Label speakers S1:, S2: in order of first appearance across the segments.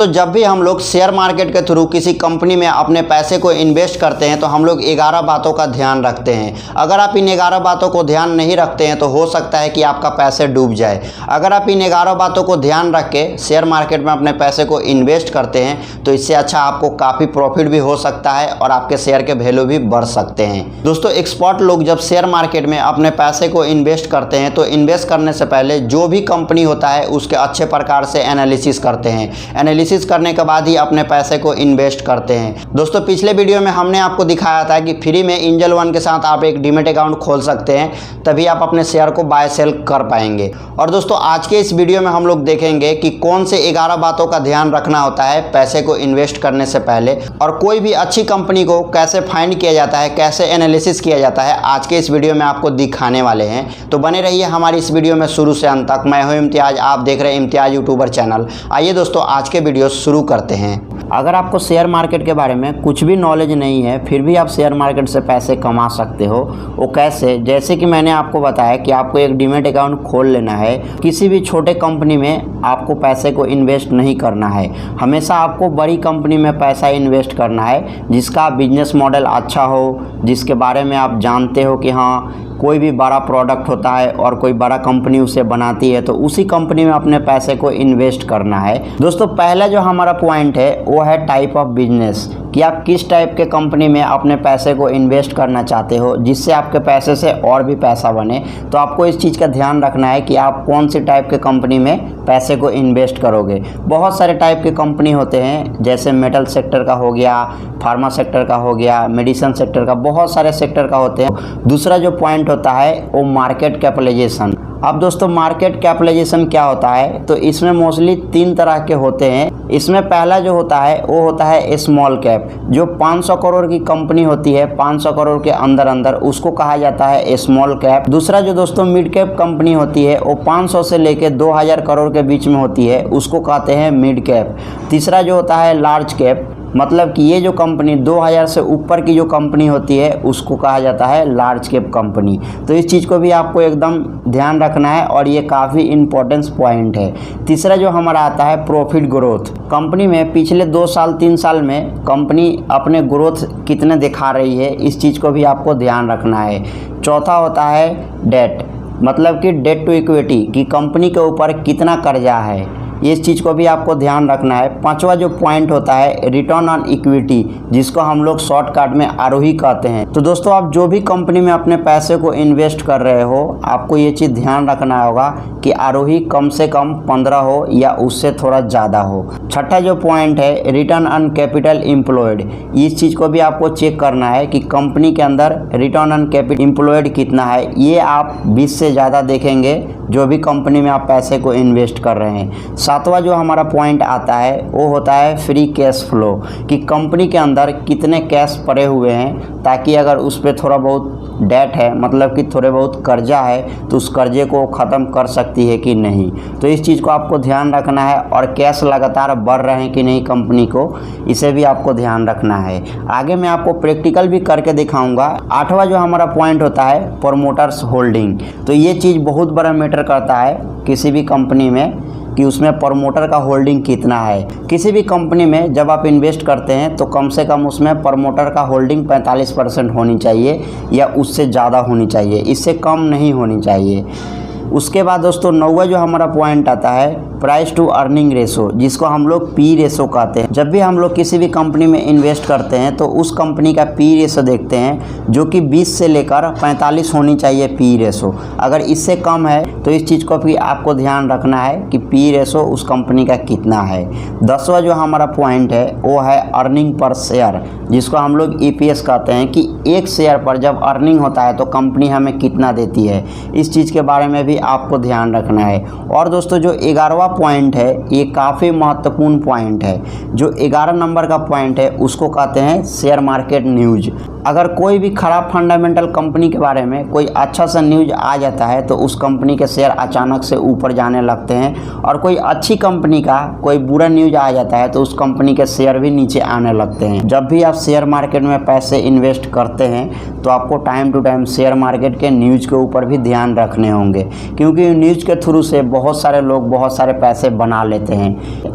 S1: तो जब भी हम लोग शेयर मार्केट के थ्रू किसी कंपनी में अपने पैसे को इन्वेस्ट करते हैं तो हम लोग 11 बातों का ध्यान रखते हैं। अगर आप इन 11 बातों को ध्यान नहीं रखते हैं तो हो सकता है कि आपका पैसे डूब जाए। अगर आप इन 11 बातों को ध्यान रख के शेयर मार्केट में अपने पैसे को इन्वेस्ट करते हैं तो इससे अच्छा आपको काफ़ी प्रॉफिट भी हो सकता है और आपके शेयर के वैल्यू भी बढ़ सकते हैं। दोस्तों, एक्सपर्ट लोग जब शेयर मार्केट में अपने पैसे को इन्वेस्ट करते हैं तो इन्वेस्ट करने से पहले जो भी कंपनी होता है उसके अच्छे प्रकार से एनालिसिस करते हैं। एनालिसिस करने के बाद ही अपने पैसे को इन्वेस्ट करते हैं। दोस्तों, पिछले वीडियो में हमने आपको दिखाया था कि फ्री में एंजल वन के साथ आप एक डीमैट अकाउंट खोल सकते हैं, तभी आप अपने शेयर को बाय सेल कर पाएंगे। और दोस्तों, आज के इस वीडियो में हम लोग देखेंगे कि कौन से 11 बातों का ध्यान रखना होता है पैसे को इन्वेस्ट करने से पहले, और कोई भी अच्छी कंपनी को कैसे फाइंड किया जाता है, कैसे एनालिसिस किया जाता है, आज के इस वीडियो में आपको दिखाने वाले हैं। तो बने रहिए हमारी इस वीडियो में शुरू से अंत तक। मैं हूं इम्तियाज, आप देख रहे हैं इम्तियाज यूट्यूबर चैनल। आइए दोस्तों, आज के वीडियो शुरू करते हैं। अगर आपको शेयर मार्केट के बारे में कुछ भी नॉलेज नहीं है फिर भी आप शेयर मार्केट से पैसे कमा सकते हो। वो कैसे? जैसे कि मैंने आपको बताया कि आपको एक डीमैट अकाउंट खोल लेना है। किसी भी छोटे कंपनी में आपको पैसे को इन्वेस्ट नहीं करना है, हमेशा आपको बड़ी कंपनी में पैसा इन्वेस्ट करना है जिसका बिजनेस मॉडल अच्छा हो, जिसके बारे में आप जानते हो कि हाँ कोई भी बड़ा प्रोडक्ट होता है और कोई बड़ा कंपनी उसे बनाती है तो उसी कंपनी में अपने पैसे को इन्वेस्ट करना है। दोस्तों, पहला जो हमारा पॉइंट है वो है टाइप ऑफ बिजनेस, कि आप किस टाइप के कंपनी में अपने पैसे को इन्वेस्ट करना चाहते हो जिससे आपके पैसे से और भी पैसा बने। तो आपको इस चीज़ का ध्यान रखना है कि आप कौन सी टाइप के कंपनी में पैसे को इन्वेस्ट करोगे। बहुत सारे टाइप के कंपनी होते हैं, जैसे मेटल सेक्टर का हो गया, फार्मा सेक्टर का हो गया, मेडिसिन सेक्टर का, बहुत सारे सेक्टर का होते हैं। दूसरा जो पॉइंट होता है वो मार्केट कैपिटलाइजेशन। अब दोस्तों, मार्केट कैपिटलाइजेशन क्या होता है? तो इसमें मोस्टली 3 तरह के होते हैं। इसमें पहला जो होता है वो होता है स्मॉल कैप, जो 500 करोड़ की कंपनी होती है, 500 करोड़ के अंदर अंदर, उसको कहा जाता है स्मॉल कैप। दूसरा जो दोस्तों मिड कैप कंपनी होती है वो 500 से लेके 2000 करोड़ के बीच में होती है, उसको कहते हैं मिड कैप। तीसरा जो होता है लार्ज कैप, मतलब कि ये जो कंपनी 2000 से ऊपर की जो कंपनी होती है उसको कहा जाता है लार्ज कैप कंपनी। तो इस चीज़ को भी आपको एकदम ध्यान रखना है और ये काफ़ी इम्पोर्टेंस पॉइंट है। तीसरा जो हमारा आता है प्रॉफिट ग्रोथ, कंपनी में पिछले 2 साल 3 साल में कंपनी अपने ग्रोथ कितने दिखा रही है, इस चीज़ को भी आपको ध्यान रखना है। चौथा होता है डेट, मतलब कि डेट टू इक्विटी, कि कंपनी के ऊपर कितना कर्जा है, इस चीज़ को भी आपको ध्यान रखना है। पांचवा जो पॉइंट होता है रिटर्न ऑन इक्विटी, जिसको हम लोग शॉर्टकट में आरओई कहते हैं। तो दोस्तों, आप जो भी कंपनी में अपने पैसे को इन्वेस्ट कर रहे हो आपको ये चीज़ ध्यान रखना होगा कि आरओई कम से कम 15 हो या उससे थोड़ा ज़्यादा हो। छठा जो पॉइंट है रिटर्न ऑन कैपिटल एम्प्लॉयड, इस चीज़ को भी आपको चेक करना है कि कंपनी के अंदर रिटर्न ऑन कैपिटल एम्प्लॉयड कितना है। ये आप 20 से ज़्यादा देखेंगे जो भी कंपनी में आप पैसे को इन्वेस्ट कर रहे हैं। सातवां जो हमारा पॉइंट आता है वो होता है फ्री कैश फ्लो, कि कंपनी के अंदर कितने कैश पड़े हुए हैं, ताकि अगर उस पर थोड़ा बहुत डेट है, मतलब कि थोड़े बहुत कर्जा है, तो उस कर्जे को ख़त्म कर सकती है कि नहीं। तो इस चीज़ को आपको ध्यान रखना है, और कैश लगातार बढ़ रहे हैं कि नहीं कंपनी को, इसे भी आपको ध्यान रखना है। आगे मैं आपको प्रैक्टिकल भी करके दिखाऊंगा। आठवां जो हमारा पॉइंट होता है प्रमोटर्स होल्डिंग, तो ये चीज़ बहुत बड़ा मैटर करता है किसी भी कंपनी में, कि उसमें प्रमोटर का होल्डिंग कितना है। किसी भी कंपनी में जब आप इन्वेस्ट करते हैं तो कम से कम उसमें प्रमोटर का होल्डिंग 45% होनी चाहिए या उससे ज़्यादा होनी चाहिए, इससे कम नहीं होनी चाहिए। उसके बाद दोस्तों 9वां जो हमारा पॉइंट आता है प्राइस टू अर्निंग रेशो, जिसको हम लोग पी रेशो कहते हैं। जब भी हम लोग किसी भी कंपनी में इन्वेस्ट करते हैं तो उस कंपनी का पी रेशो देखते हैं, जो कि 20 से लेकर 45 होनी चाहिए पी रेशो। अगर इससे कम है तो इस चीज़ को भी आपको ध्यान रखना है कि पी रेशो उस कंपनी का कितना है। 10वां जो हमारा पॉइंट है वो है अर्निंग पर शेयर, जिसको हम लोग EPS कहते हैं, कि एक शेयर पर जब अर्निंग होता है तो कंपनी हमें कितना देती है। इस चीज़ के बारे में भी आपको ध्यान रखना है। और दोस्तों जो 11वां पॉइंट है ये काफ़ी महत्वपूर्ण पॉइंट है। जो 11 नंबर का पॉइंट है उसको कहते हैं शेयर मार्केट न्यूज। अगर कोई भी खराब फंडामेंटल कंपनी के बारे में कोई अच्छा सा न्यूज आ जाता है तो उस कंपनी के शेयर अचानक से ऊपर जाने लगते हैं, और कोई अच्छी कंपनी का कोई बुरा न्यूज आ जाता है तो उस कंपनी के शेयर भी नीचे आने लगते हैं। जब भी आप शेयर मार्केट में पैसे इन्वेस्ट करते हैं तो आपको time to time share market के न्यूज के ऊपर भी ध्यान रखने होंगे। क्योंकि न्यूज़ के थ्रू से बहुत सारे लोग बहुत सारे पैसे बना लेते हैं।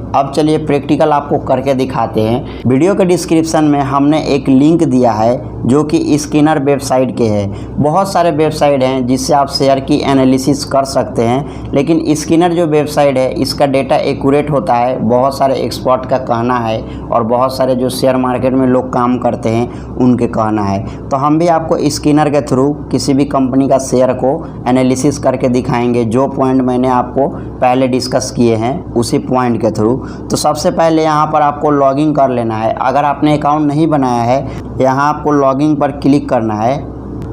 S1: अब चलिए प्रैक्टिकल आपको करके दिखाते हैं। वीडियो के डिस्क्रिप्शन में हमने एक लिंक दिया है जो कि स्किनर वेबसाइट के है। बहुत सारे वेबसाइट हैं जिससे आप शेयर की एनालिसिस कर सकते हैं, लेकिन स्किनर जो वेबसाइट है इसका डेटा एक्यूरेट होता है, बहुत सारे एक्सपर्ट का कहना है और बहुत सारे जो शेयर मार्केट में लोग काम करते हैं उनके कहना है। तो हम भी आपको स्किनर के थ्रू किसी भी कंपनी का शेयर को एनालिसिस करके दिखाएंगे, जो पॉइंट मैंने आपको पहले डिस्कस किए हैं उसी पॉइंट के थ्रू। तो सबसे पहले यहाँ पर आपको लॉगिन कर लेना है। अगर आपने अकाउंट नहीं बनाया है, यहाँ आपको लॉगिन पर क्लिक करना है।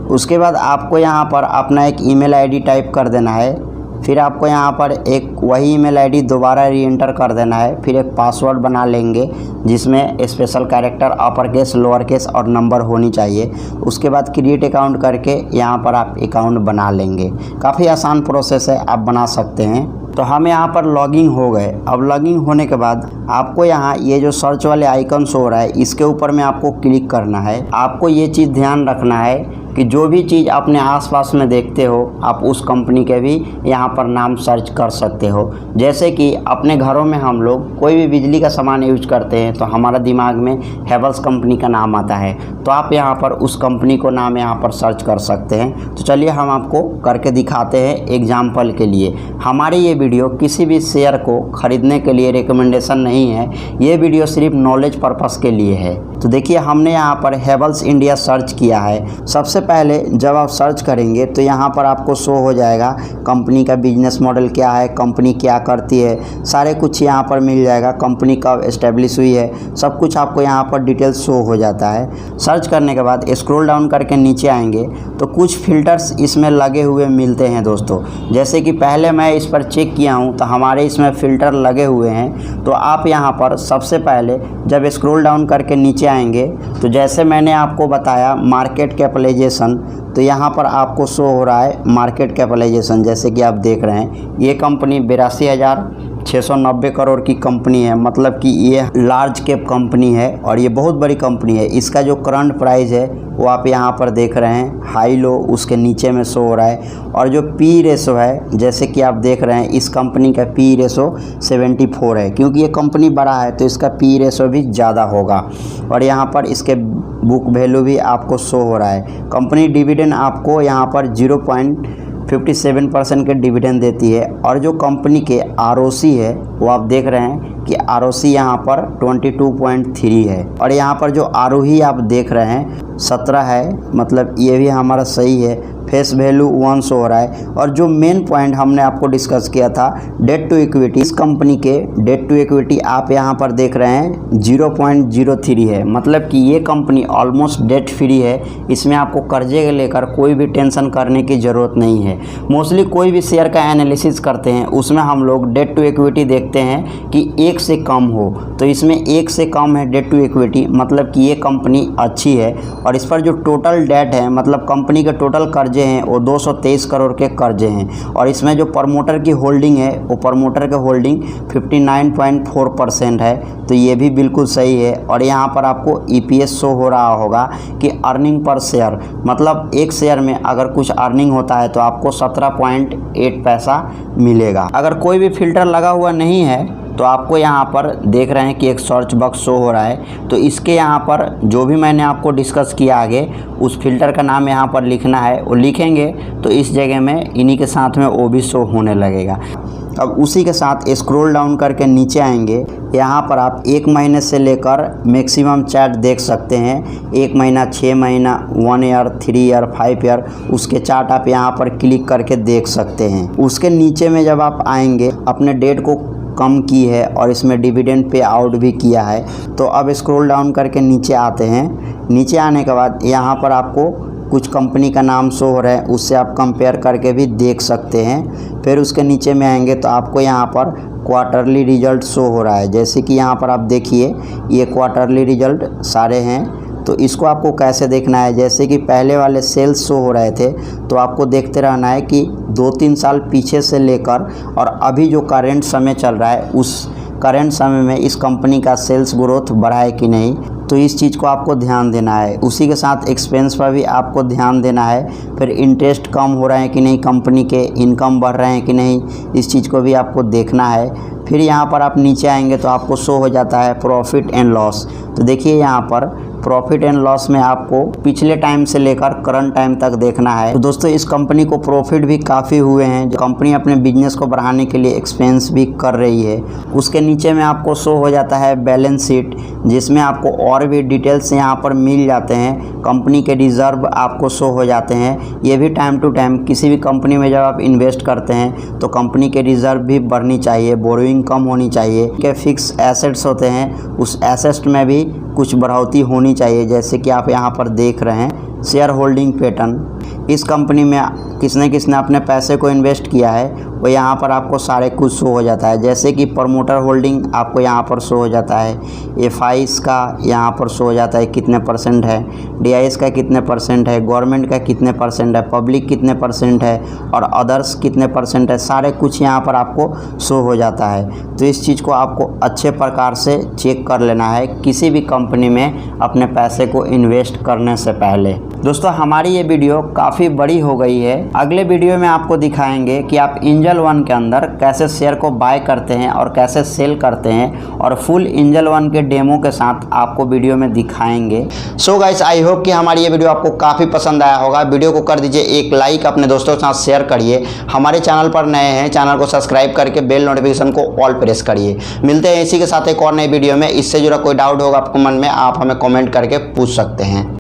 S1: उसके बाद आपको यहाँ पर अपना एक ईमेल आईडी टाइप कर देना है। फिर आपको यहाँ पर एक वही ईमेल आईडी दोबारा री एंटर कर देना है। फिर एक पासवर्ड बना लेंगे जिसमें special character, upper case, lower case और नंबर होनी चाहिए। उसके बाद क्रिएट अकाउंट करके यहाँ पर आप अकाउंट बना लेंगे। काफ़ी आसान प्रोसेस है, आप बना सकते हैं। तो हम यहाँ पर लॉगिन हो गए। अब लॉगिन होने के बाद आपको यहाँ ये जो सर्च वाले आइकन शो हो रहा है इसके ऊपर में आपको क्लिक करना है। आपको ये चीज़ ध्यान रखना है कि जो भी चीज़ अपने आसपास में देखते हो आप उस कंपनी के भी यहाँ पर नाम सर्च कर सकते हो। जैसे कि अपने घरों में हम लोग कोई भी बिजली का सामान यूज करते हैं तो हमारा दिमाग में हेवल्स कंपनी का नाम आता है, तो आप यहाँ पर उस कंपनी को नाम यहाँ पर सर्च कर सकते हैं। तो चलिए हम आपको करके दिखाते हैं एग्जाम्पल के लिए। हमारी ये वीडियो किसी भी शेयर को ख़रीदने के लिए रिकमेंडेशन नहीं है, ये वीडियो सिर्फ नॉलेज पर्पस के लिए है। तो देखिए हमने यहाँ पर हेवल्स इंडिया सर्च किया है। सबसे पहले जब आप सर्च करेंगे तो यहाँ पर आपको शो हो जाएगा कंपनी का बिजनेस मॉडल क्या है, कंपनी क्या करती है, सारे कुछ यहाँ पर मिल जाएगा। कंपनी कब एस्टेब्लिश हुई है, सब कुछ आपको यहाँ पर डिटेल्स शो हो जाता है। सर्च करने के बाद स्क्रॉल डाउन करके नीचे आएंगे तो कुछ फिल्टर्स इसमें लगे हुए मिलते हैं दोस्तों। जैसे कि पहले मैं इस पर चेक किया हूँ तो हमारे इसमें फ़िल्टर लगे हुए हैं। तो आप यहाँ पर सबसे पहले जब स्क्रॉल डाउन करके नीचे आएंगे तो जैसे मैंने आपको बताया मार्केट कैपिटलाइजेशन, तो यहाँ पर आपको शो हो रहा है मार्केट कैपिटलाइजेशन। जैसे कि आप देख रहे हैं ये कंपनी 82,690 करोड़ की कंपनी है, मतलब कि ये लार्ज कैप कंपनी है और ये बहुत बड़ी कंपनी है। इसका जो करंट प्राइस है वो आप यहाँ पर देख रहे हैं, हाई लो उसके नीचे में शो हो रहा है। और जो पी रेशो है जैसे कि आप देख रहे हैं इस कंपनी का पी रेशो 74 है, क्योंकि ये कंपनी बड़ा है तो इसका पी रेशो भी ज़्यादा होगा। और यहाँ पर इसके बुक वैल्यू भी आपको शो हो रहा है। कंपनी डिविडेंड आपको यहाँ पर 0.57% के डिविडेंड देती है। और जो कंपनी के आरओसी है वो आप देख रहे हैं कि आरओसी यहाँ पर 22.3 है। और यहाँ पर जो आरोही आप देख रहे हैं 17 है, मतलब ये भी हमारा सही है। फेस वैल्यू 1 शो हो रहा है। और जो मेन पॉइंट हमने आपको डिस्कस किया था डेट टू इक्विटी, इस कंपनी के डेट टू इक्विटी आप यहाँ पर देख रहे हैं 0.03 है, मतलब कि ये कंपनी ऑलमोस्ट डेट फ्री है। इसमें आपको कर्जे लेकर कोई भी टेंशन करने की ज़रूरत नहीं है। मोस्टली कोई भी शेयर का एनालिसिस करते हैं उसमें हम लोग डेट टू इक्विटी देखते हैं कि 1 से कम हो, तो इसमें 1 से कम है डेट टू इक्विटी, मतलब कि ये कंपनी अच्छी है। और इस पर जो टोटल डेट है, मतलब कंपनी के टोटल कर्जे हैं वो 223 करोड़ के कर्जे हैं। और इसमें जो प्रमोटर की होल्डिंग है वो प्रमोटर के होल्डिंग 59.4% है, तो ये भी बिल्कुल सही है। और यहाँ पर आपको ईपीएस शो हो रहा होगा कि अर्निंग पर शेयर, मतलब एक शेयर में अगर कुछ अर्निंग होता है तो आपको 17.8 पैसा मिलेगा। अगर कोई भी फिल्टर लगा हुआ नहीं है तो आपको यहाँ पर देख रहे हैं कि एक सर्च बॉक्स शो हो रहा है, तो इसके यहाँ पर जो भी मैंने आपको डिस्कस किया आगे उस फिल्टर का नाम यहाँ पर लिखना है। वो लिखेंगे तो इस जगह में इन्हीं के साथ में वो भी शो होने लगेगा। अब उसी के साथ स्क्रॉल डाउन करके नीचे आएंगे, यहाँ पर आप 1 महीने से लेकर मैक्सिमम चार्ट देख सकते हैं। 1 महीना, 6 महीना, 1 ईयर, 3 ईयर, 5 ईयर, उसके चार्ट आप यहाँ पर क्लिक करके देख सकते हैं। उसके नीचे में जब आप आएंगे अपने डेट को कम की है और इसमें डिविडेंड पे आउट भी किया है। तो अब स्क्रॉल डाउन करके नीचे आते हैं। नीचे आने के बाद यहाँ पर आपको कुछ कंपनी का नाम शो हो रहा है, उससे आप कंपेयर करके भी देख सकते हैं। फिर उसके नीचे में आएंगे तो आपको यहाँ पर क्वार्टरली रिजल्ट शो हो रहा है। जैसे कि यहाँ पर आप देखिए ये क्वार्टरली रिजल्ट सारे हैं। तो इसको आपको कैसे देखना है, जैसे कि पहले वाले सेल्स शो हो रहे थे तो आपको देखते रहना है कि 2-3 साल पीछे से लेकर और अभी जो करेंट समय चल रहा है उस करेंट समय में इस कंपनी का सेल्स ग्रोथ बढ़ा है कि नहीं। तो तो इस चीज़ को आपको ध्यान देना है। उसी के साथ एक्सपेंस पर भी आपको ध्यान देना है। फिर इंटरेस्ट कम हो रहे हैं कि नहीं, कंपनी के इनकम बढ़ रहे हैं कि नहीं, इस चीज़ को भी आपको देखना है। फिर यहाँ पर आप नीचे आएंगे तो आपको शो हो जाता है प्रॉफिट एंड लॉस। तो देखिए यहाँ पर प्रॉफिट एंड लॉस में आपको पिछले टाइम से लेकर करंट टाइम तक देखना है। तो दोस्तों इस कंपनी को प्रॉफिट भी काफ़ी हुए हैं। जो कंपनी अपने बिजनेस को बढ़ाने के लिए एक्सपेंस भी कर रही है। उसके नीचे में आपको शो हो जाता है बैलेंस शीट, जिसमें आपको और भी डिटेल्स यहाँ पर मिल जाते हैं। कंपनी के रिजर्व आपको शो हो जाते हैं। ये भी टाइम टू टाइम किसी भी कंपनी में जब आप इन्वेस्ट करते हैं तो कंपनी के रिजर्व भी बढ़नी चाहिए, बोरोइंग कम होनी चाहिए। के फिक्स एसेट्स होते हैं, उस एसेट्स में भी कुछ बढ़ोतरी होनी चाहिए। जैसे कि आप यहाँ पर देख रहे हैं शेयर होल्डिंग पैटर्न। इस कंपनी में किसने किसने अपने पैसे को इन्वेस्ट किया है वो यहाँ पर आपको सारे कुछ शो हो जाता है। जैसे कि प्रमोटर होल्डिंग आपको यहाँ पर शो हो जाता है, एफआईस का यहाँ पर शो हो जाता है कितने परसेंट है, डीआईएस का कितने परसेंट है, गवर्नमेंट का कितने परसेंट है, पब्लिक कितने परसेंट है और अदर्स कितने परसेंट है, सारे कुछ यहाँ पर आपको शो हो जाता है। तो इस चीज़ को आपको अच्छे प्रकार से चेक कर लेना है किसी भी कंपनी में अपने पैसे को इन्वेस्ट करने से पहले। दोस्तों हमारी ये वीडियो काफ़ी बड़ी हो गई है। अगले वीडियो में आपको दिखाएंगे कि आप एंजल वन के अंदर कैसे शेयर को बाय करते हैं और कैसे सेल करते हैं, और फुल एंजल वन के डेमो के साथ आपको वीडियो में दिखाएंगे। सो गाइस आई होप कि हमारी ये वीडियो आपको काफ़ी पसंद आया होगा। वीडियो को कर दीजिए एक लाइक, अपने दोस्तों के साथ शेयर करिए। हमारे चैनल पर नए हैं, चैनल को सब्सक्राइब करके बेल नोटिफिकेशन को ऑल प्रेस करिए। मिलते हैं इसी के साथ एक और नई वीडियो में। इससे जुड़ा कोई डाउट होगा आपको मन में, आप हमें कॉमेंट करके पूछ सकते हैं।